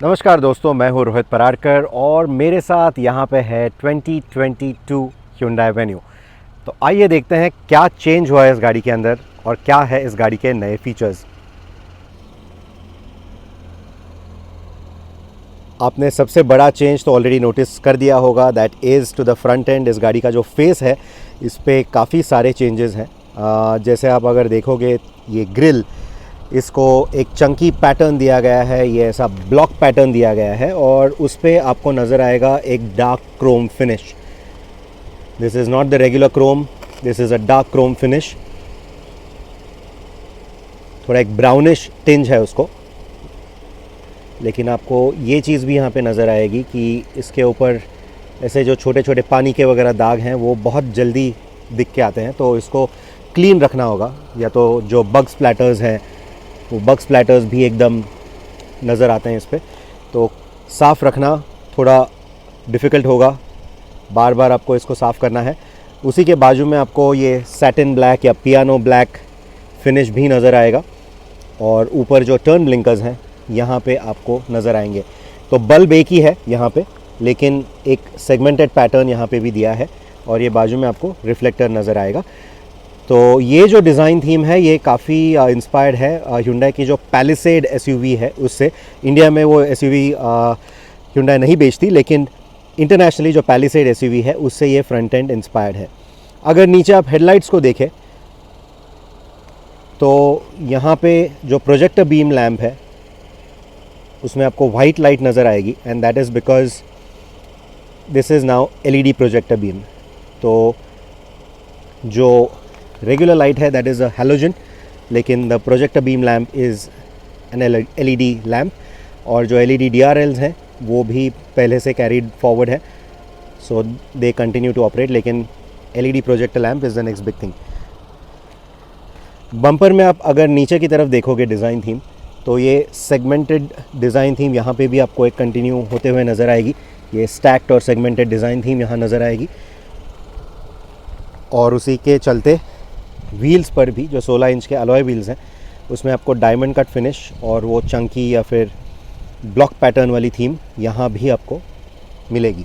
नमस्कार दोस्तों, मैं हूं रोहित परारकर और मेरे साथ यहां पे है 2022 Hyundai Venue। तो आइए देखते हैं क्या चेंज हुआ है इस गाड़ी के अंदर और क्या है इस गाड़ी के नए फीचर्स। आपने सबसे बड़ा चेंज तो ऑलरेडी नोटिस कर दिया होगा, that is to the front end. इस गाड़ी का जो फेस है इस पे काफ़ी सारे चेंजेस हैं। जैसे आप अगर देखोगे, ये ग्रिल, इसको एक चंकी पैटर्न दिया गया है, ये ऐसा ब्लॉक पैटर्न दिया गया है और उस पर आपको नज़र आएगा एक dark Chrome finish. This is not the regular Chrome, this is a dark Chrome finish. थोड़ा एक ब्राउनिश टिंज है उसको, लेकिन आपको ये चीज़ भी यहाँ पे नज़र आएगी कि इसके ऊपर ऐसे जो छोटे छोटे पानी के वगैरह दाग हैं वो बहुत जल्दी दिख के आते हैं, तो इसको क्लीन रखना होगा। या तो जो बग स्प्लैटर्स हैं वो बग स्प्लैटर्स भी एकदम नज़र आते हैं इस पर, तो साफ़ रखना थोड़ा डिफ़िकल्ट होगा, बार बार आपको इसको साफ़ करना है। उसी के बाजू में आपको ये सैटिन ब्लैक या पियानो ब्लैक फिनिश भी नज़र आएगा और ऊपर जो टर्न ब्लिंकर्स हैं यहाँ पे आपको नज़र आएंगे। तो बल्ब एक ही है यहाँ पे, लेकिन एक सेगमेंटेड पैटर्न यहाँ पे भी दिया है और ये बाजू में आपको रिफ्लेक्टर नज़र आएगा। तो ये जो डिज़ाइन थीम है ये काफ़ी इंस्पायर्ड है Hyundai की जो पैलिसेड SUV है उससे। इंडिया में वो SUV Hyundai नहीं बेचती, लेकिन इंटरनेशनली जो पैलिसेड SUV है उससे ये फ्रंट एंड इंस्पायर्ड है। अगर नीचे आप हेडलाइट्स को देखें तो यहाँ पे जो प्रोजेक्टर बीम लैम्प है उसमें आपको वाइट लाइट नज़र आएगी, and that is because this is now LED projector beam. तो जो रेगुलर लाइट है दैट इज़ अ हैलोजन, लेकिन the projector beam lamp is an LED lamp. और जो LED DRLs हैं वो भी पहले से कैरीड फॉरवर्ड है, सो दे कंटिन्यू टू ऑपरेट, लेकिन LED projector lamp is the next big thing. Bumper में आप अगर नीचे की तरफ देखोगे डिज़ाइन थीम, तो ये सेगमेंटेड डिज़ाइन थीम यहाँ पे भी आपको एक कंटिन्यू होते हुए नज़र आएगी। ये स्टैक्ड और सेगमेंटेड डिज़ाइन थीम यहाँ नज़र आएगी और उसी के चलते व्हील्स पर भी जो 16 इंच के अलॉय व्हील्स हैं उसमें आपको डायमंड कट फिनिश और वो चंकी या फिर ब्लॉक पैटर्न वाली थीम यहाँ भी आपको मिलेगी।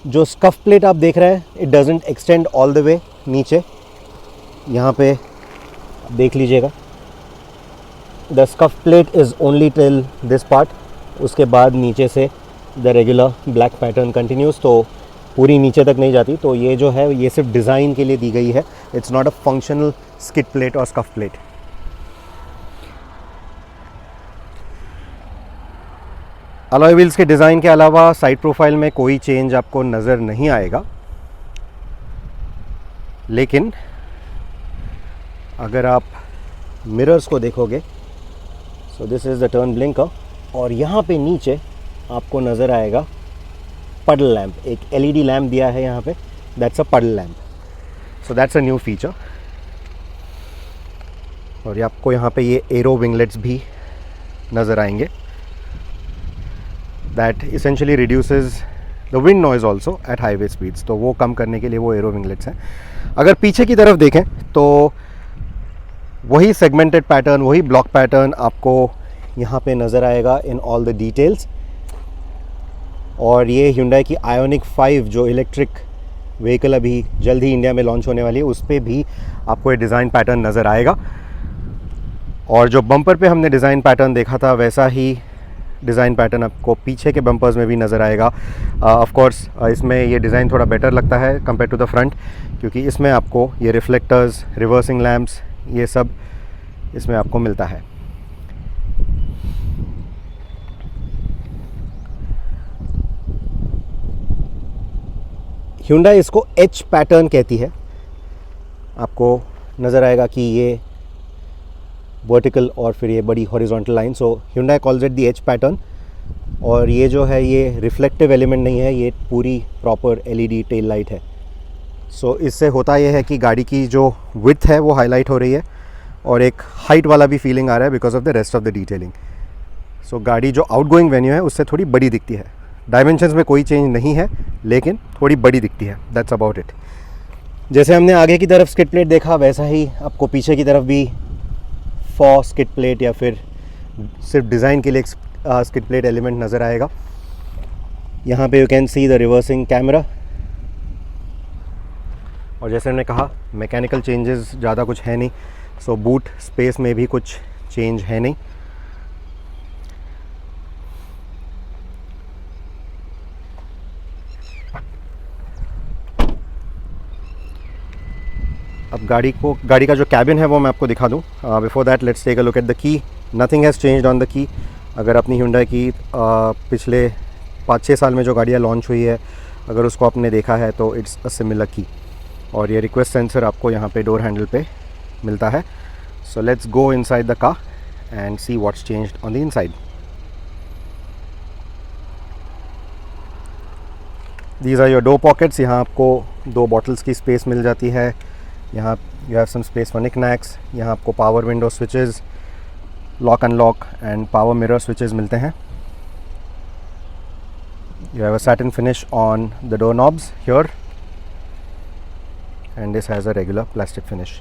जो स्कफ प्लेट आप देख रहे हैं it doesn't extend all the way नीचे, यहाँ पे देख लीजिएगा, the scuff plate is only till this part. उसके बाद नीचे से the regular black pattern continuous, तो पूरी नीचे तक नहीं जाती। तो ये जो है ये सिर्फ डिज़ाइन के लिए दी गई है, it's not a functional skid plate और स्कफ प्लेट। अलॉय व्हील्स के डिज़ाइन के अलावा साइड प्रोफाइल में कोई चेंज आपको नज़र नहीं आएगा, लेकिन अगर आप मिरर्स को देखोगे, सो this is the turn blinker और यहाँ पे नीचे आपको नज़र आएगा पडल लैम्प। एक LED लैम्प दिया है यहाँ पे, दैट्स अ पडल lamp, so that's a new feature. और ये आपको यहाँ पे ये एरो विंगलेट्स भी नज़र आएंगे, that essentially reduces the wind noise also eight highway speeds, तो वो कम करने के लिए वो एरो विंगलेट्स हैं। अगर पीछे की तरफ देखें तो वही सेगमेंटेड पैटर्न, वही ब्लॉक पैटर्न आपको यहाँ पे नज़र आएगा इन ऑल द डिटेल्स। और ये Hyundai की Ioniq 5 जो इलेक्ट्रिक व्हीकल अभी जल्द ही इंडिया में लॉन्च होने वाली है उस पर भी आपको ये डिज़ाइन पैटर्न नज़र आएगा। और जो बम्पर पे हमने डिज़ाइन पैटर्न देखा था वैसा ही डिज़ाइन पैटर्न आपको पीछे के बम्पर्स में भी नज़र आएगा। ऑफ कोर्स इसमें ये डिज़ाइन थोड़ा बेटर लगता है कंपेयर टू द फ्रंट, क्योंकि इसमें आपको ये रिफ्लेक्टर्स, रिवर्सिंग लैम्प्स, ये सब इसमें आपको मिलता है। Hyundai इसको H पैटर्न कहती है। आपको नज़र आएगा कि ये वर्टिकल और फिर ये बड़ी horizontal line, so Hyundai calls it the H pattern. और ये जो है ये रिफ्लेक्टिव एलिमेंट नहीं है, ये पूरी प्रॉपर LED टेल लाइट है। सो इससे होता ये है कि गाड़ी की जो विड्थ है वो हाईलाइट हो रही है और एक हाइट वाला भी फीलिंग आ रहा है because of the rest of the detailing. So गाड़ी जो आउटगोइंग वेन्यू है उससे थोड़ी बड़ी दिखती है। डायमेंशंस में कोई चेंज नहीं है, लेकिन थोड़ी बड़ी दिखती है, दैट्स अबाउट इट। जैसे हमने आगे की तरफ स्किड प्लेट देखा, वैसा ही आपको पीछे की तरफ भी फॉर स्किड प्लेट या फिर सिर्फ डिज़ाइन के लिए स्किड प्लेट एलिमेंट नज़र आएगा। यहाँ पे you can see the reversing camera. और जैसे हमने कहा, मैकेनिकल चेंजेस ज़्यादा कुछ है नहीं, सो बूट स्पेस में भी कुछ चेंज है नहीं। अब गाड़ी का जो कैबिन है वो मैं आपको दिखा दूँ। Before that let's take a look at the key. Nothing has changed on the key. अगर अपनी Hyundai की पिछले 5-6 साल में जो गाड़ियाँ लॉन्च हुई है, अगर उसको आपने देखा है तो इट्स अ सिमिलर की। और ये रिक्वेस्ट सेंसर आपको यहाँ पे डोर हैंडल पे मिलता है। So let's go inside the car and see what's changed on the inside. These are your door pockets. यहाँ आपको 2 बॉटल्स की स्पेस मिल जाती है। यहाँ you have some space for knickknacks. यहाँ आपको power window switches, lock unlock and power mirror switches मिलते हैं। You have a satin finish on the door knobs here, and this has a regular plastic finish.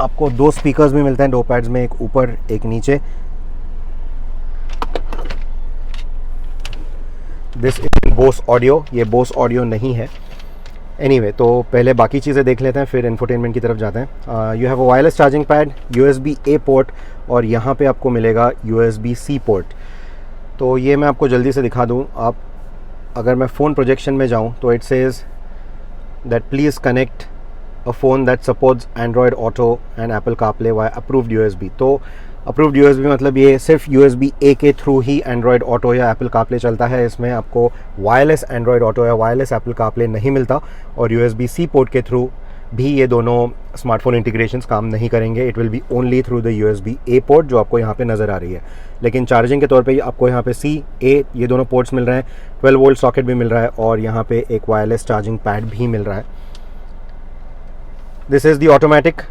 आपको 2 speakers भी मिलते हैं door pads में, एक ऊपर एक नीचे। This is Bose audio. ये बोस ऑडियो नहीं है। एनीवे, तो पहले बाकी चीज़ें देख लेते हैं, फिर इंफोटेनमेंट की तरफ जाते हैं। You have a wireless charging pad, USB-A port, और यहाँ पे आपको मिलेगा USB-C पोर्ट। तो ये मैं आपको जल्दी से दिखा दूँ। आप अगर मैं फ़ोन प्रोजेक्शन में जाऊँ तो it says that please connect a phone that supports Android auto and Apple CarPlay via approved USB। तो अप्रूव्ड USB मतलब ये सिर्फ USB-A के थ्रू ही एंड्रॉयड ऑटो या एप्पल कारप्ले चलता है। इसमें आपको वायरलेस एंड्रॉयड ऑटो या वायरलेस एप्पल कारप्ले नहीं मिलता। और USB-C पोर्ट के थ्रू भी ये दोनों स्मार्टफोन इंटीग्रेशंस काम नहीं करेंगे। It will be only through the USB-A port जो आपको यहाँ पे नज़र आ रही है। लेकिन चार्जिंग के तौर पे आपको यहाँ पे C-A ये दोनों पोर्ट्स मिल रहे हैं। 12 वोल्ट सॉकेट भी मिल रहा है और यहाँ पे एक वायरलेस चार्जिंग पैड भी मिल रहा है। This is the automatic.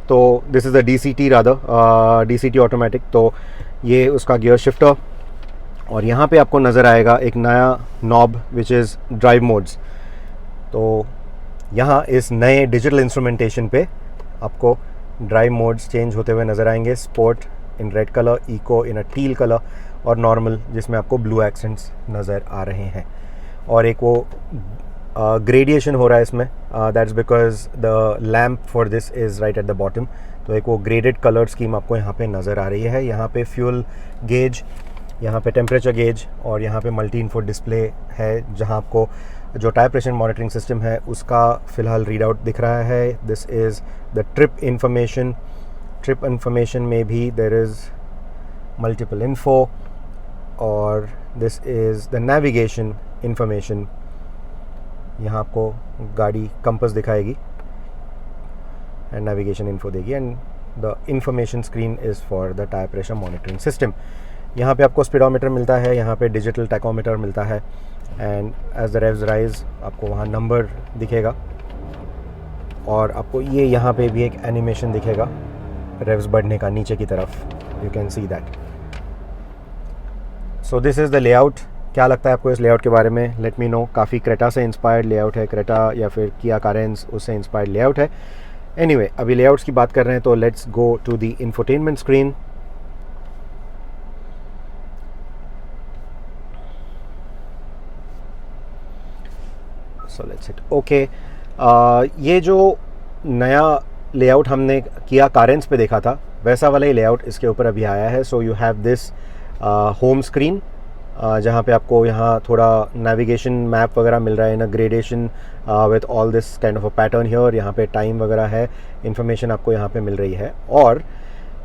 तो this is the DCT rather, DCT automatic. तो ये उसका गियर शिफ्टर। और यहाँ पे आपको नज़र आएगा एक नया knob which is drive modes. तो यहाँ इस नए डिजिटल इंस्ट्रूमेंटेशन पे आपको ड्राइव मोड्स चेंज होते हुए नज़र आएंगे। Sport in red colour, eco in a teal colour, और नॉर्मल जिसमें आपको ब्लू एक्सेंट्स नज़र आ रहे हैं। और एक वो ग्रेडिएशन हो रहा है इसमें, that's because the lamp for this is right at the bottom. तो एक वो ग्रेडेड कलर स्कीम आपको यहाँ पे नज़र आ रही है। यहाँ पे फ्यूल गेज, यहाँ पे टेम्परेचर गेज, और यहाँ पे मल्टी इन्फो डिस्प्ले है जहाँ आपको जो टायर प्रेशर मॉनिटरिंग सिस्टम है उसका फ़िलहाल रीड आउट दिख रहा है। This is the trip information. Trip information में भी देर इज़ मल्टीपल इन्फो, और this is the navigation information. यहाँ आपको गाड़ी कंपास दिखाएगी एंड नेविगेशन इन्फो देगी, and the information screen is for the tyre pressure monitoring system. यहाँ पे आपको स्पीडोमीटर मिलता है, यहाँ पे डिजिटल टैकोमीटर मिलता है, and as the revs rise आपको वहाँ नंबर दिखेगा। और आपको ये यहाँ पे भी एक एनिमेशन दिखेगा रेव्स बढ़ने का नीचे की तरफ, you can see that. So this is the layout. क्या लगता है आपको इस लेआउट के बारे में? Let me know. काफ़ी क्रेटा से इंस्पायर्ड लेआउट है, क्रेटा या फिर किया कारेंस उससे इंस्पायर्ड लेआउट है। एनीवे, अभी लेआउट्स की बात कर रहे हैं तो let's go to the infotainment screen. So let's hit okay. ये जो नया लेआउट हमने किया कारेंस पे देखा था, वैसा वाला ही लेआउट इसके ऊपर अभी आया है। So you have this home screen जहाँ पे आपको यहाँ थोड़ा नेविगेशन मैप वगैरह मिल रहा है in a gradation with all this kind of a pattern here. यहाँ पे टाइम वगैरह है, इन्फॉर्मेशन आपको यहाँ पे मिल रही है। और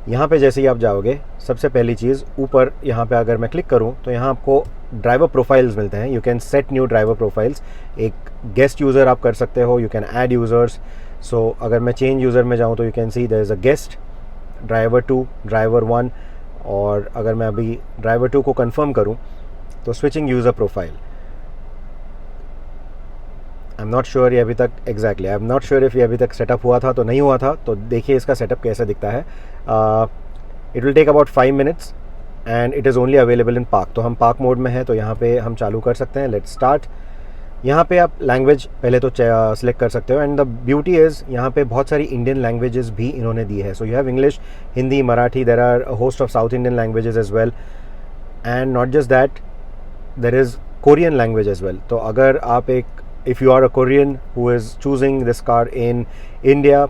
यहाँ पे जैसे ही आप जाओगे, सबसे पहली चीज़ ऊपर यहाँ पे अगर मैं क्लिक करूँ तो यहाँ आपको ड्राइवर प्रोफाइल्स मिलते हैं। You can set new driver profiles. एक गेस्ट यूज़र आप कर सकते हो, you can add users. So अगर मैं चेंज यूज़र में जाऊँ तो you can see there is a guest, driver 2, driver 1। और अगर मैं अभी ड्राइवर 2 को कंफर्म करूँ तो switching user profile. I am not sure ये अभी तक I am not sure if ये अभी तक सेटअप हुआ था तो नहीं हुआ था। तो देखिए इसका सेटअप कैसा दिखता है। It will take about 5 minutes and it is only available in park. तो हम पार्क मोड में हैं तो यहाँ पे हम चालू कर सकते हैं। Let's start. यहाँ पे आप लैंग्वेज पहले तो सिलेक्ट कर सकते हो, एंड द ब्यूटी इज़ यहाँ पे बहुत सारी इंडियन लैंग्वेजेस भी इन्होंने दी है. So you have English, Hindi, Marathi, there are host of South Indian languages as well, and not just that, there is Korean language as well. तो अगर आप एक, if you are a Korean who is choosing this car in India,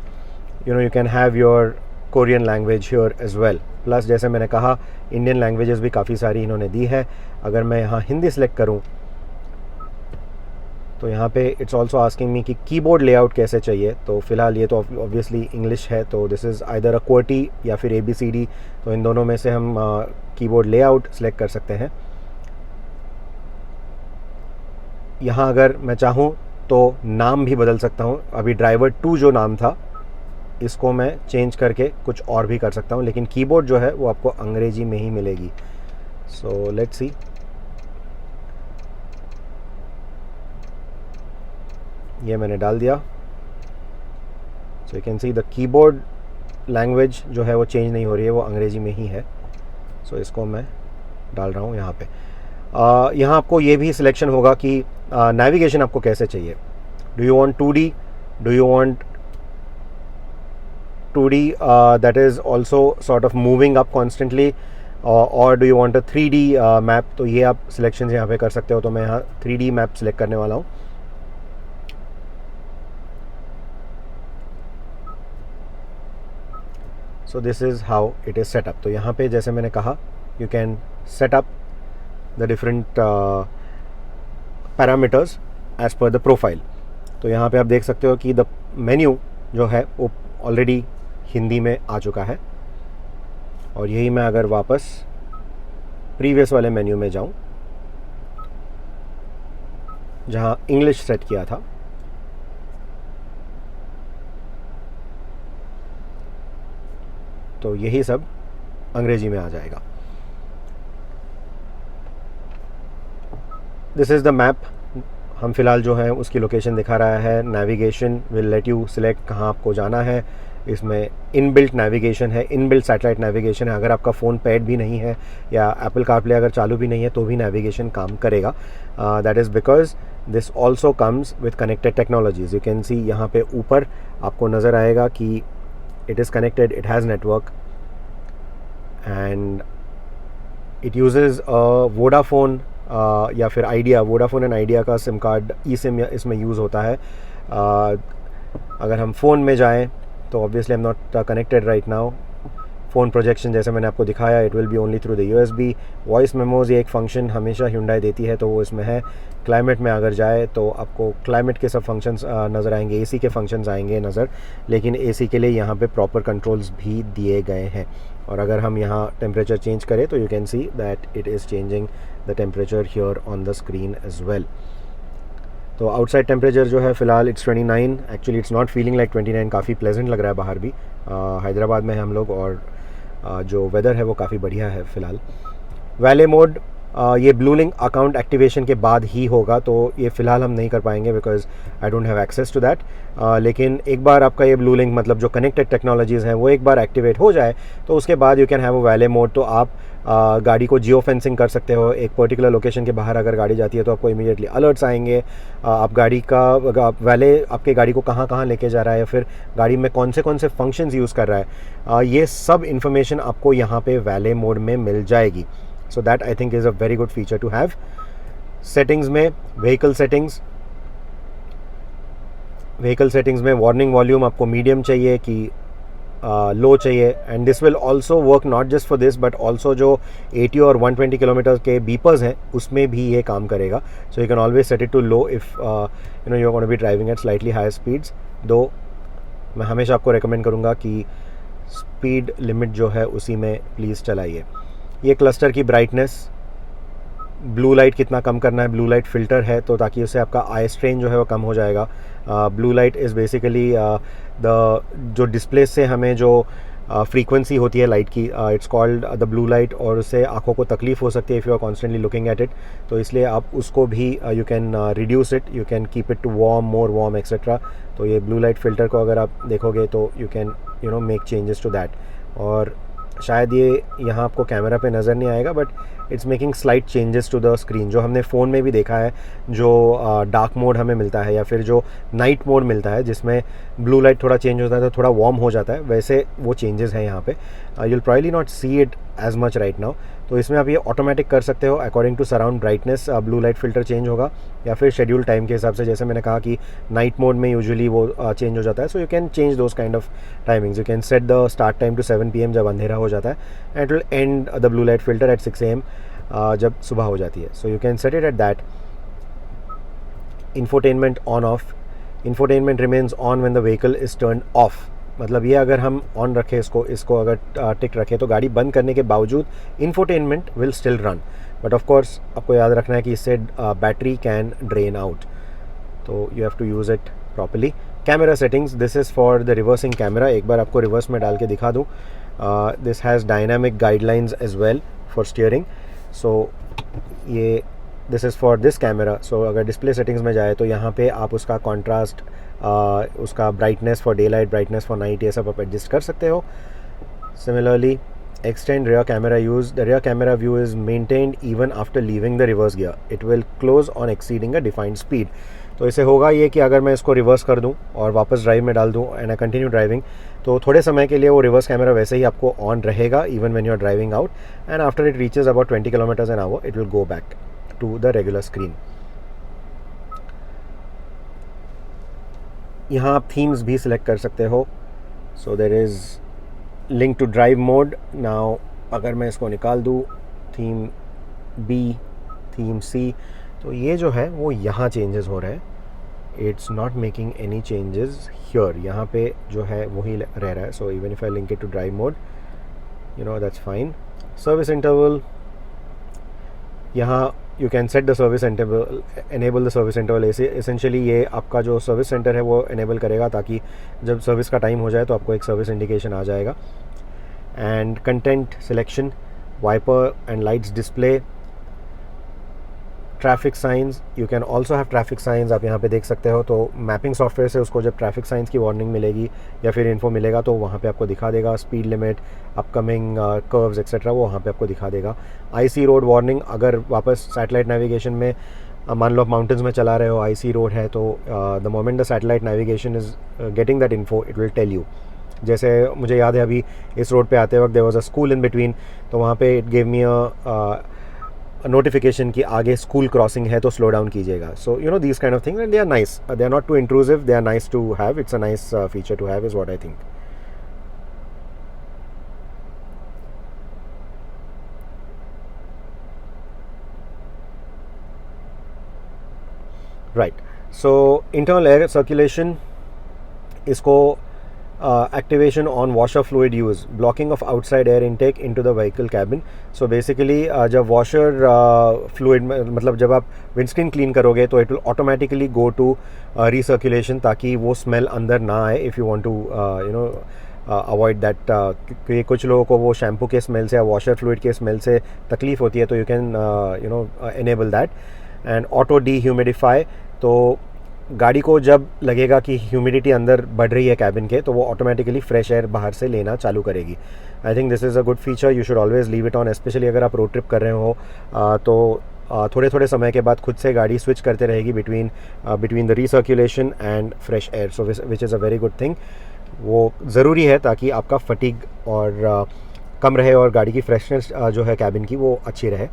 you can have your Korean language here as well. Plus जैसे मैंने कहा Indian languages भी काफ़ी सारी इन्होंने दी है. अगर मैं यहाँ हिंदी सेलेक्ट करूँ तो यहाँ पे इट्स ऑल्सो आस्किंग मी कि कीबोर्ड लेआउट कैसे चाहिए. तो फ़िलहाल ये तो ऑब्वियसली इंग्लिश है, तो this is either a QWERTY या फिर ABCD. तो इन दोनों में से हम कीबोर्ड लेआउट सेलेक्ट कर सकते हैं. यहाँ अगर मैं चाहूँ तो नाम भी बदल सकता हूँ. अभी ड्राइवर 2 जो नाम था इसको मैं चेंज करके कुछ और भी कर सकता हूँ, लेकिन कीबोर्ड जो है वो आपको अंग्रेजी में ही मिलेगी. So let's see. ये मैंने डाल दिया. सो you can see the keyboard language जो है वो चेंज नहीं हो रही है, वो अंग्रेजी में ही है. सो इसको मैं डाल रहा हूँ यहाँ पे. यहाँ आपको ये भी सिलेक्शन होगा कि नेविगेशन आपको कैसे चाहिए. Do you want 2D, do you want 2D that is also sort of moving up constantly, और do you want a 3D map. तो ये आप सिलेक्शन यहाँ पे कर सकते हो. तो मैं यहाँ 3D मैप सिलेक्ट करने वाला हूँ. So this is how it is setup. तो यहाँ पे जैसे मैंने कहा you can setup the different parameters as per the profile. तो यहाँ पे आप देख सकते हो कि द मेन्यू जो है वो ऑलरेडी हिंदी में आ चुका है. और यही मैं अगर वापस प्रीवियस वाले मेन्यू में जाऊँ जहाँ इंग्लिश सेट किया था, तो यही सब अंग्रेजी में आ जाएगा. This is the map. हम फिलहाल जो है उसकी लोकेशन दिखा रहा है. Navigation will let you select कहाँ आपको जाना है. इसमें इनबिल्ट नेविगेशन है, इनबिल्ट सैटेलाइट नेविगेशन है. अगर आपका फ़ोन पैड भी नहीं है या एप्पल कारप्ले अगर चालू भी नहीं है तो भी नेविगेशन काम करेगा. That is because this also comes with connected technologies. You can सी यहाँ पे ऊपर आपको नज़र आएगा कि it is connected, it has network, and it uses a Vodafone या फिर आइडिया, वोडाफोन एंड आइडिया का सिम कार्ड ई सिम इसमें यूज़ होता है. अगर हम फ़ोन में जाएं तो obviously I am not connected right now. Phone projection जैसे मैंने आपको दिखाया, it will be only through the USB. Voice memos ये एक फ़ंक्शन हमेशा Hyundai देती है, तो वो इसमें है. क्लाइमेट में अगर जाए तो आपको क्लाइमेट के सब फंक्शंस नज़र आएंगे, AC के फंक्शंस आएंगे नज़र, लेकिन AC के लिए यहाँ पे प्रॉपर कंट्रोल्स भी दिए गए हैं. और अगर हम यहाँ टेम्परेचर चेंज करें तो you can see that it is changing the temperature here on the screen as well. तो आउटसाइड टेम्परेचर जो है फ़िलहाल it's 29. Actually it's not feeling like 29. काफ़ी प्लेजेंट लग रहा है बाहर भी. हैदराबाद में हैं हम लोग और जो वेदर है वो काफ़ी बढ़िया है फ़िलहाल. वैले मोड ये ब्लू लिंक अकाउंट एक्टिवेशन के बाद ही होगा, तो ये फ़िलहाल हम नहीं कर पाएंगे because I don't have access to that. लेकिन एक बार आपका ये ब्लू लिंक मतलब जो कनेक्टेड टेक्नोलॉजीज़ हैं वो एक बार एक्टिवेट हो जाए तो उसके बाद you can have a valet mode. तो आप गाड़ी को जियो फेंसिंग कर सकते हो. एक पर्टिकुलर लोकेशन के बाहर अगर गाड़ी जाती है तो आपको इमीडिएटली अलर्ट्स आएंगे. आप गाड़ी का वैले आपके गाड़ी को कहाँ कहाँ लेके जा रहा है, फिर गाड़ी में कौन से फंक्शंस यूज़ कर रहा है, ये सब इन्फॉर्मेशन आपको यहाँ पे वैले मोड में मिल जाएगी. So that I think is a very good feature to have. Settings में vehicle settings में warning volume आपको medium चाहिए कि low चाहिए, and this will also work not just for this but also जो 80 और 120 किलोमीटर के beepers हैं उसमें भी ये काम करेगा. So you can always set it to low if you're going to be driving at slightly higher speeds. दो मैं हमेशा आपको recommend करूँगा कि speed limit जो है उसी में please चलाइए. ये क्लस्टर की ब्राइटनेस, ब्लू लाइट कितना कम करना है, ब्लू लाइट फ़िल्टर है तो ताकि उससे आपका आई स्ट्रेन जो है वो कम हो जाएगा. Blue light is basically the जो डिस्प्ले से हमें जो फ्रीक्वेंसी होती है लाइट की, it's called the blue light, और उससे आँखों को तकलीफ़ हो सकती है if you are constantly looking at it. तो इसलिए आप उसको भी you can reduce it, you can keep it to warm, more warm etcetera. तो ये ब्लू लाइट फ़िल्टर को अगर आप देखोगे तो you can make changes to that. और शायद ये यहाँ आपको कैमरा पे नज़र नहीं आएगा but it's making slight changes to the screen. जो हमने फ़ोन में भी देखा है, जो डार्क मोड हमें मिलता है या फिर जो नाइट मोड मिलता है जिसमें ब्लू लाइट थोड़ा चेंज होता है तो थोड़ा वार्म हो जाता है, वैसे वो चेंजेस हैं यहाँ पे। You'll probably not see it as much right now. तो इसमें आप ये ऑटोमेटिक कर सकते हो according to surround brightness, blue light filter change होगा या फिर शेड्यूल टाइम के हिसाब से, जैसे मैंने कहा कि नाइट मोड में यूजुअली वो चेंज हो जाता है। So you can change those kind of timings. You can set the start time to 7 PM जब अंधेरा हो जाता है, and it will end the blue light filter at 6 AM जब सुबह हो जाती है। So you can set it at that. Infotainment on off, infotainment remains on when the vehicle is turn of. मतलब ये अगर हम ऑन रखें इसको अगर टिक रखें तो गाड़ी बंद करने के बावजूद infotainment will still run. But of course आपको याद रखना है कि इससे बैटरी कैन ड्रेन आउट, तो you have to use it properly. Camera settings, this is for the reversing camera. एक बार आपको रिवर्स में डाल के दिखा दूँ। This has dynamic guidelines as well for steering. So ये this is for this camera. So अगर डिस्प्ले सेटिंग्स में जाए तो यहाँ पे आप उसका कॉन्ट्रास्ट, उसका brightness for day light, brightness for night, ये सब आप एडजस्ट कर सकते हो। Similarly extend rear camera use. The rear camera view is maintained even after leaving the reverse gear. It will close on exceeding a defined speed. तो इससे होगा ये कि अगर मैं इसको रिवर्स कर दूं और वापस ड्राइव में डाल दूं एंड आई कंटिन्यू ड्राइविंग, तो थोड़े समय के लिए वो रिवर्स कैमरा वैसे ही आपको ऑन रहेगा even when you are driving out, and after it reaches about 20 km/h it will go back to the regular screen. यहाँ आप थीम्स भी सिलेक्ट कर सकते हो। So there is link to drive mode. Now अगर मैं इसको निकाल दूँ, थीम बी, थीम सी, तो ये जो है वो यहाँ चेंजेस हो रहे हैं। It's not making any changes here. यहाँ पे जो है वही रह रहा है। So even if I link it to drive mode, you know that's fine. Service interval, यहाँ you can set the service interval, enable the service interval. Essentially ये आपका जो सर्विस सेंटर है वो एनेबल करेगा ताकि जब सर्विस का टाइम हो जाए तो आपको एक सर्विस इंडिकेशन आ जाएगा। And content selection, wiper and lights display, traffic signs, you can also have traffic signs. आप यहाँ पे देख सकते हो। तो मैपिंग सॉफ्टवेयर से उसको जब ट्रैफिक साइंस की वार्निंग मिलेगी या फिर इन्फो मिलेगा तो वहाँ पे आपको दिखा देगा। Speed limit, upcoming curves etcetera वो वहाँ पे आपको दिखा देगा। आईसी रोड वार्निंग, अगर वापस सैटेलाइट नेविगेशन में मान लो आप माउंटेन्स में चला रहे हो, आईसी रोड है, तो the moment the satellite navigation is getting that info it will tell you. जैसे मुझे याद है अभी इस रोड पे आते वक्त there was a school in between, तो वहाँ पे it gave me a notification कि आगे स्कूल क्रॉसिंग है तो स्लो डाउन कीजिएगा। So you know these kind of things and they are nice, they are not too intrusive, they are nice to have. It's a nice feature to have is what I think. Right, so internal air circulation, इसको activation on washer fluid use, blocking of outside air intake into the vehicle cabin. So basically जब washer fluid मतलब जब आप windscreen clean करोगे तो it will automatically go to recirculation ताकि वो smell अंदर ना आए। if you want to you know avoid that, क्योंकि कुछ लोगों को वो शैम्पू के स्मेल से या वॉशर फ्लूइड के स्मेल से तकलीफ़ होती है, तो you can you know enable that. And auto D-humidify, तो गाड़ी को जब लगेगा कि ह्यूमिडिटी अंदर बढ़ रही है कैबिन के, तो वो ऑटोमेटिकली फ्रेश एयर बाहर से लेना चालू करेगी। I think this is a good feature, you should always leave it on, specially अगर आप रोड ट्रिप कर रहे हो तो थोड़े थोड़े समय के बाद खुद से गाड़ी स्विच करते रहेगी between the recirculation and fresh air. So which is a very good thing. वो ज़रूरी है ताकि आपका फटीग और कम रहे और गाड़ी की फ्रेशनेस जो है कैबिन की वो अच्छी रहे।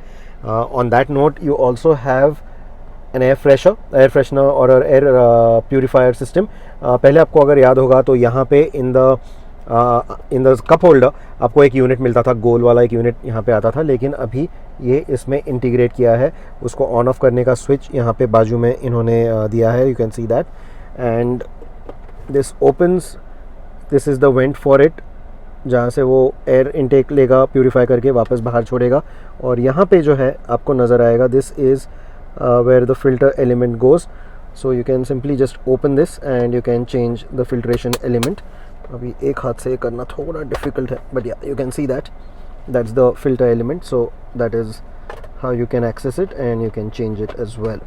On that note, you also have an air freshener और एयर प्यूरीफायर सिस्टम। पहले आपको अगर याद होगा तो यहाँ पे इन द कप होल्डर आपको एक यूनिट मिलता था, गोल वाला एक यूनिट यहाँ पे आता था, लेकिन अभी ये इसमें इंटीग्रेट किया है। उसको ऑन ऑफ करने का स्विच यहाँ पे बाजू में इन्होंने दिया है, you can see that. And this opens, this is the went for it, जहाँ से वो एयर इनटेक लेगा, प्यूरीफाई करके वापस बाहर छोड़ेगा। और यहाँ पे जो है आपको नज़र आएगा, this is where the filter element goes. So you can simply just open this and you can change the filtration element. अभी एक हाथ से करना थोड़ा difficult है, but yeah, you can see that that's the filter element. So that is how you can access it and you can change it as well.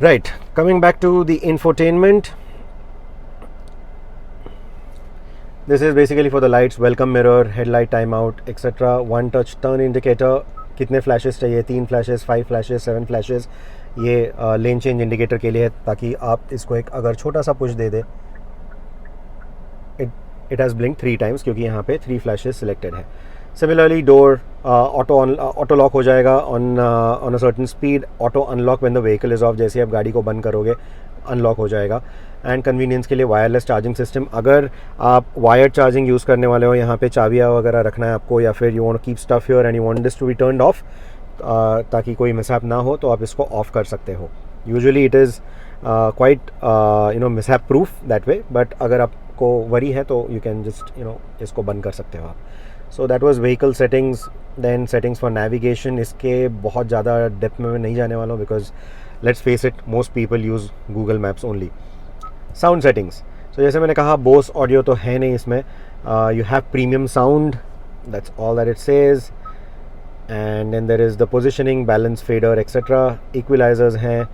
Right, coming back to the infotainment. This is basically for the lights, welcome mirror, headlight time out etcetera, one touch turn indicator, कितने flashes चाहिए, 3 flashes, 5 flashes, 7 flashes, ये lane change indicator के लिए है, ताकि आप इसको एक अगर छोटा सा push they they, it has blink 3 times क्योंकि यहाँ पे 3 फ्लैशेस सिलेक्टेड है। सिमिलरली डोर ऑटो लॉक हो जाएगा on a certain speed, auto unlock when the vehicle is of, जैसे आप गाड़ी को बंद करोगे अनलॉक हो जाएगा। एंड कन्वीनियंस के लिए वायरलेस चार्जिंग सिस्टम, अगर आप वायर्ड चार्जिंग यूज़ करने वाले हो, यहाँ पे चाबियाँ वगैरह रखना है आपको, या फिर you want to keep stuff here and you want this to be turned off, ताकि कोई मिसहैप ना हो, तो आप इसको ऑफ कर सकते हो। Usually it is quite mishap proof that way, but अगर आपको वरी है तो यू कैन जस्ट इसको बंद कर सकते हो आप। So that was vehicle settings. Then settings for navigation, इसके बहुत ज़्यादा डेप्थ में मैं नहीं जाने वाला हूँ, because let's face it, most people use Google maps only. Sound settings, तो जैसे मैंने कहा बोस ऑडियो तो है नहीं इसमें, you have premium sound, that's all that it says. And then there is the positioning, balance, fader etcetera, equalizers हैं,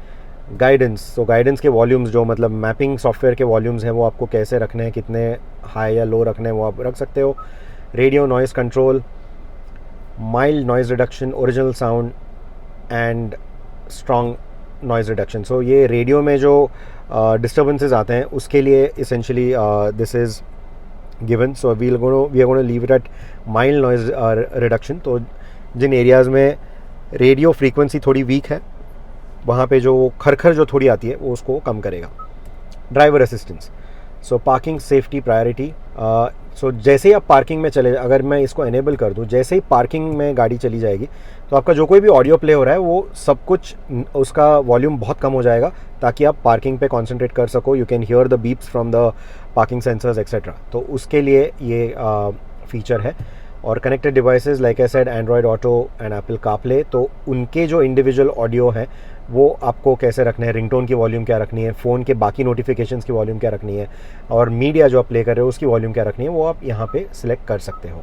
guidance, तो गाइडेंस के वॉल्यूम्स, जो मतलब मैपिंग सॉफ्टवेयर के वॉल्यूम्स हैं, वो आपको कैसे रखने हैं, कितने हाई या लो रखने हैं वो आप रख सकते हो। Radio noise control, mild noise reduction, original sound and strong noise reduction. So ये रेडियो में जो डिस्टर्बेंसेस आते हैं उसके लिए essentially this is given. So we are gonna leave it at mild noise reduction. तो जिन एरियाज़ में रेडियो फ्रीक्वेंसी थोड़ी वीक है, वहाँ पे जो खरखर जो थोड़ी आती है वो उसको कम करेगा। ड्राइवर असिस्टेंस, सो पार्किंग सेफ्टी प्रायोरिटी, सो जैसे ही आप पार्किंग में चले, अगर मैं इसको एनेबल कर दूँ, जैसे ही पार्किंग में गाड़ी चली जाएगी तो आपका जो कोई भी ऑडियो प्ले हो रहा है वो सब कुछ, उसका वॉल्यूम बहुत कम हो जाएगा, ताकि आप पार्किंग पे कंसंट्रेट कर सको। You can hear the beeps from the parking sensors etcetera, तो उसके लिए ये फीचर है। और connected devices like I said, Android auto and Apple CarPlay, तो उनके जो इंडिविजुअल ऑडियो है वो आपको कैसे रखने हैं, रिंगटोन की वॉल्यूम क्या रखनी है, फ़ोन के बाकी नोटिफिकेशंस की वॉल्यूम क्या रखनी है, और मीडिया जो आप प्ले कर रहे हो उसकी वॉल्यूम क्या रखनी है, वो आप यहाँ पे सिलेक्ट कर सकते हो।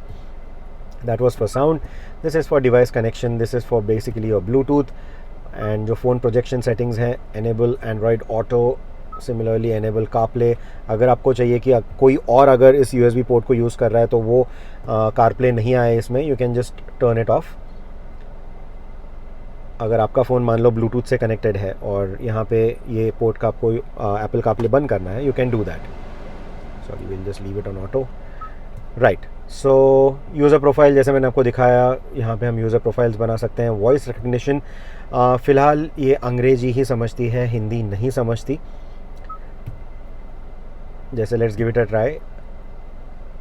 That was for sound. This is for device connection, this is for basically your Bluetooth. And जो फ़ोन प्रोजेक्शन सेटिंग्स हैं, enable Android auto, similarly enable CarPlay. अगर आपको चाहिए कि कोई और अगर इस USB पोर्ट को यूज़ कर रहा है तो वो कारप्ले नहीं आए इसमें, you can just turn it of. अगर आपका फ़ोन मान लो ब्लूटूथ से कनेक्टेड है और यहाँ पे ये पोर्ट का आपको एप्पल कारप्ले बंद करना है, you can do that. Sorry, will just leave it on auto, right. So user profile, जैसे मैंने आपको दिखाया, यहाँ पे हम यूज़र प्रोफाइल्स बना सकते हैं। वॉइस रिकग्निशन, फ़िलहाल ये अंग्रेजी ही समझती है, हिंदी नहीं समझती। जैसे let's give it a try,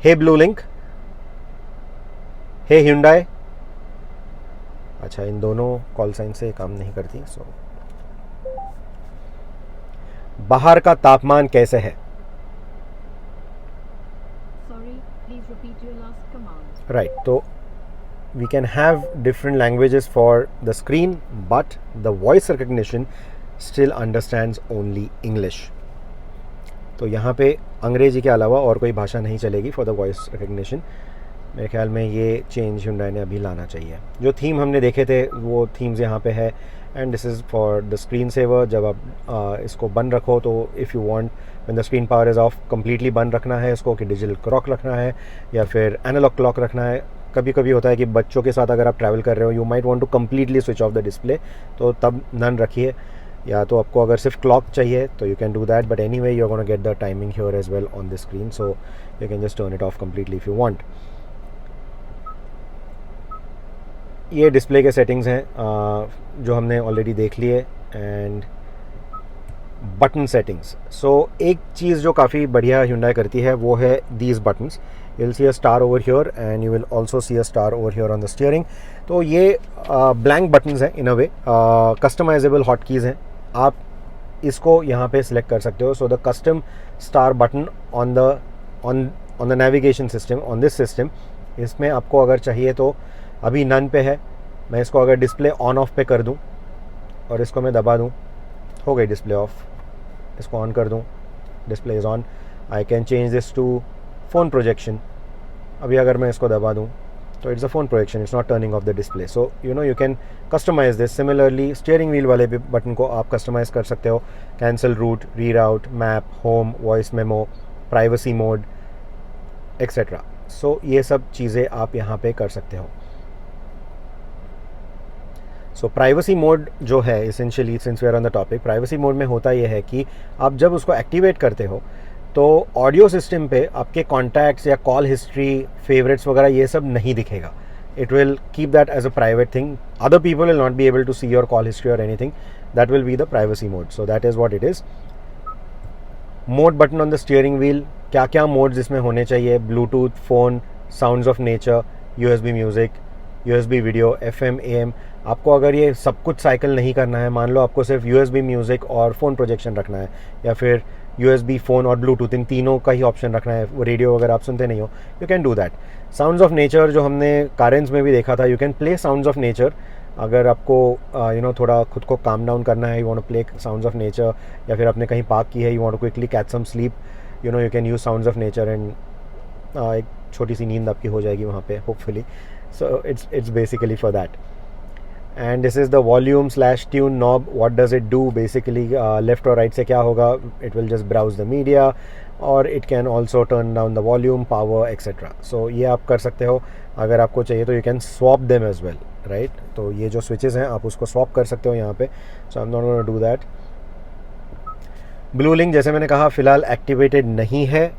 hey blue link, hey Hyundai. अच्छा, इन दोनों कॉल साइन से काम नहीं करती। सो बाहर का तापमान कैसे है? राइट, तो we can have different languages for the screen, but the voice recognition still understands only English. तो यहाँ पे अंग्रेजी के अलावा और कोई भाषा नहीं चलेगी फॉर द वॉइस रिकग्निशन। मेरे ख्याल में ये चेंज Hyundai ने अभी लाना चाहिए। जो थीम हमने देखे थे वो थीम्स यहाँ पे है। And this is for the screen saver. जब आप इसको बंद रखो तो if you want when the screen power is off completely बंद रखना है इसको, कि डिजिटल क्लॉक रखना है या फिर एनालॉग क्लॉक रखना है। कभी कभी होता है कि बच्चों के साथ अगर आप ट्रैवल कर रहे हो, you might want to completely switch off the display, तो तब नन रखिए। या तो आपको अगर सिर्फ क्लॉक चाहिए तो you can do that, but anyway you are gonna get the timing here as well on the screen, so you can just turn it off completely if you want. ये display के settings हैं जो हमने already देख लिए। And button settings, सो एक चीज़ जो काफ़ी बढ़िया Hyundai करती है वो है these buttons. You will see a star over here and you will also see a star over here on the steering. तो ये ब्लैंक बटन्स हैं इन अ वे, कस्टमाइजेबल हॉट कीज़ हैं। आप इसको यहाँ पे सिलेक्ट कर सकते हो। So the custom star button on the navigation system, on this system, इसमें आपको अगर चाहिए तो अभी नन पे है। मैं इसको अगर डिस्प्ले ऑन ऑफ पे कर दूं और इसको मैं दबा दूं, हो गई डिस्प्ले ऑफ। इसको ऑन कर दूं, display is on. I can change this to phone projection. अभी अगर मैं इसको दबा दूं तो it's a phone projection, it's not turning off the display. So you can customize this. Similarly steering wheel वाले भी बटन को आप कस्टमाइज़ कर सकते हो। Cancel route, reroute, map, home, voice memo, privacy mode, etcetera. So ये सब चीज़ें आप यहाँ पे कर सकते हो। सो प्राइवेसी मोड जो है, essentially since we are on the topic, privacy mode में होता यह है कि आप जब उसको एक्टिवेट करते हो तो ऑडियो सिस्टम पे आपके कॉन्टैक्ट्स या कॉल हिस्ट्री, फेवरेट्स वगैरह ये सब नहीं दिखेगा। It will keep that as a private thing. Other people will not be able to see your call history और anything. That will be the privacy mode. So that is what it is. Mode button on the steering wheel, क्या क्या modes इसमें होने चाहिए, Bluetooth, phone, sounds of nature, USB music, USB video, FM, AM। आपको अगर ये सब कुछ साइकिल नहीं करना है, मान लो आपको सिर्फ USB म्यूज़िक और फ़ोन प्रोजेक्शन रखना है, या फिर USB फ़ोन और ब्लूटूथ, इन तीनों का ही ऑप्शन रखना है, वो रेडियो वगैरह आप सुनते नहीं हो, you can do that. Sounds of nature जो हमने कारेंस में भी देखा था, you can play sounds of nature. अगर आपको थोड़ा खुद को काम डाउन करना है, you want to play sounds of nature, या फिर आपने कहीं पार्क की है, you want to quickly catch some sleep, you can use sounds of nature and एक छोटी सी नींद आपकी हो जाएगी वहाँ पे hopefully. So it's basically for that. And this is the volume / tune knob. What does it do basically? Left or right से क्या होगा? It will just browse the media, or it can also turn down the volume, power, etc. So ये आप कर सकते हो। अगर आपको चाहिए तो you can swap them as well, right? तो ये जो switches हैं आप उसको swap कर सकते हो यहाँ पे। So I'm not going to do that. Blue link जैसे मैंने कहा फ़िलहाल एक्टिवेटेड नहीं है,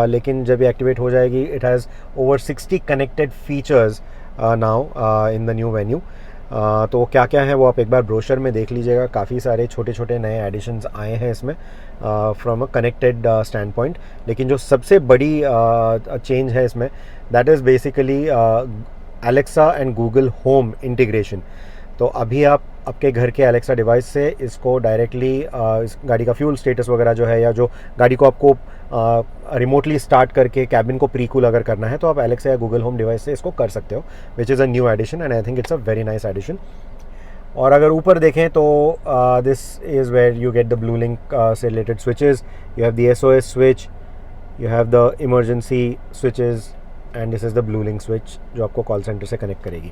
लेकिन जब ये एक्टिवेट हो जाएगी, it has over 60 connected features now in the new venue. तो वो क्या क्या है वो आप एक बार ब्रोशर में देख लीजिएगा। काफ़ी सारे छोटे छोटे नए एडिशंस आए हैं इसमें from a connected stand point. लेकिन जो सबसे बड़ी चेंज है इसमें, that is basically Alexa and Google home integration. तो अभी आप आपके घर के एलेक्सा डिवाइस से इसको डायरेक्टली इस गाड़ी का फ्यूल स्टेटस वगैरह जो है, या जो गाड़ी को आपको रिमोटली स्टार्ट करके कैबिन को प्री कूल अगर करना है, तो आप एलेक्सा या गूगल होम डिवाइस से इसको कर सकते हो, which is a new addition and I think it's a very nice addition. और अगर ऊपर देखें तो this is where you get the Blue Link से related switches. You have the SOS switch, you have the emergency switches, and this is the Blue Link switch जो आपको call centre से connect करेगी।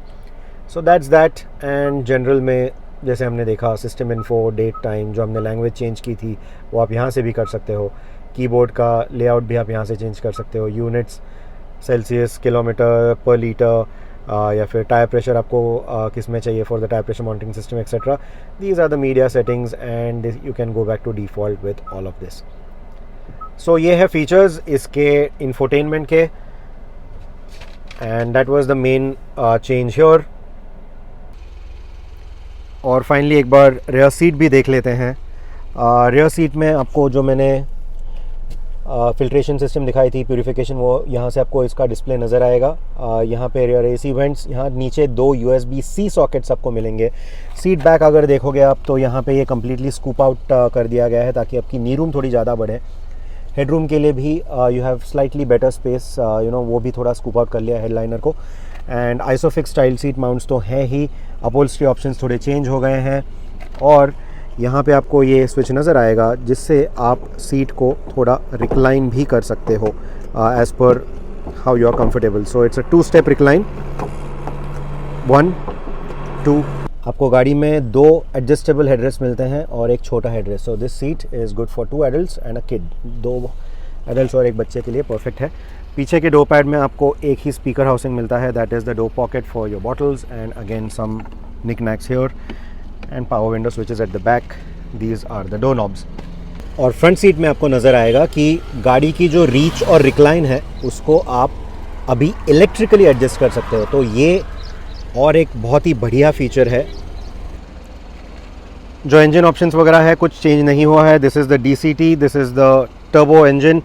So that's that. And general में जैसे हमने देखा, system info, date time, जो हमने लैंग्वेज चेंज की थी वो आप यहाँ से भी कर सकते हो। कीबोर्ड का लेआउट भी आप यहाँ से चेंज कर सकते हो। यूनिट्स, सेल्सियस, किलोमीटर पर लीटर, या फिर टायर प्रेशर आपको किस में चाहिए for the tyre pressure monitoring system etcetera. These are the media settings and you can go back to default with all of this. So ये है फीचर्स इसके इंफोटेनमेंट के, and that was the main change here. और finally एक बार rare seat भी देख लेते हैं। रेयर सीट में आपको जो मैंने फिल्ट्रेशन सिस्टम दिखाई थी, प्यूरिफिकेशन, वो यहाँ से आपको इसका डिस्प्ले नज़र आएगा। यहाँ पे रेयर AC वेंट्स, यहाँ नीचे 2 USB-C सॉकेट्स आपको मिलेंगे। सीट बैक अगर देखोगे आप तो यहाँ पे ये कम्प्लीटली स्कूप आउट कर दिया गया है ताकि आपकी नी रूम थोड़ी ज़्यादा बढ़े। हेडरूम के लिए भी you have slightly better space, वो भी थोड़ा स्कूप आउट कर लिया हेडलाइनर को। And isofix style seat mounts तो हैं ही, अपहोल्स्ट्री ऑप्शंस थोड़े चेंज हो गए हैं, और यहाँ पे आपको ये स्विच नज़र आएगा जिससे आप सीट को थोड़ा रिक्लाइन भी कर सकते हो as per how you are comfortable. So it's a two step recline, 1, 2। आपको गाड़ी में 2 एडजस्टेबल हेडरेस्ट मिलते हैं और एक छोटा headrest. So this seat is good for 2 adults and a kid. 2 adults और एक बच्चे के लिए परफेक्ट है। पीछे के डोर पैड में आपको एक ही स्पीकर हाउसिंग मिलता है, that is the door pocket for your bottles, and again some knickknacks here, and power window switches at the back. These are the door knobs. और फ्रंट सीट में आपको नज़र आएगा कि गाड़ी की जो रीच और रिक्लाइन है उसको आप अभी इलेक्ट्रिकली एडजस्ट कर सकते हो। तो ये और एक बहुत ही बढ़िया फीचर है। जो इंजन ऑप्शंस वगैरह है कुछ चेंज नहीं हुआ है। This is the DCT, this is the turbo engine,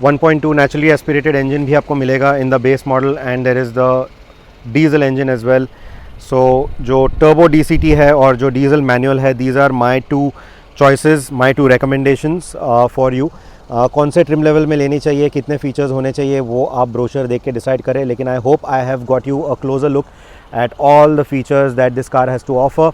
1.2 naturally aspirated engine भी आपको मिलेगा in the base model, and there is the diesel engine as well. So जो टर्बो DCT है और जो डीजल मैनुअल है, these are my 2 choices, my 2 recommendations for you. कौन से ट्रिम लेवल में लेनी चाहिए, कितने फीचर्स होने चाहिए, वो आप ब्रोशर देख के डिसाइड करें। लेकिन I hope I have got you a closer look at all the features that this car has to offer.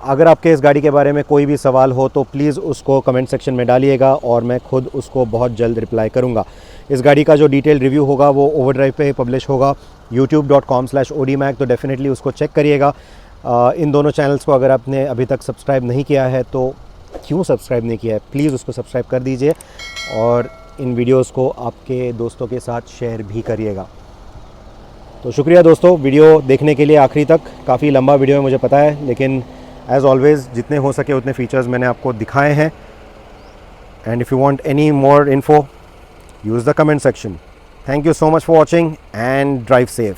अगर आपके इस गाड़ी के बारे में कोई भी सवाल हो तो प्लीज़ उसको कमेंट सेक्शन में डालिएगा और मैं खुद उसको बहुत जल्द रिप्लाई करूँगा। इस गाड़ी का जो डिटेल रिव्यू होगा वो ओवरड्राइव पे पब्लिश होगा, youtube.com/odmac, तो डेफिनेटली उसको चेक करिएगा। इन दोनों चैनल्स को अगर आपने अभी तक सब्सक्राइब नहीं किया है तो क्यों सब्सक्राइब नहीं किया है, प्लीज़ उसको सब्सक्राइब कर दीजिए। और इन वीडियोस को आपके दोस्तों के साथ शेयर भी करिएगा। तो शुक्रिया दोस्तों वीडियो देखने के लिए आखिरी तक। काफ़ी लंबा वीडियो है मुझे पता है, लेकिन एज़ ऑलवेज़ जितने हो सके उतने फीचर्स मैंने आपको दिखाए हैं। And if you want any more info use the comment section. Thank you so much for watching and drive safe.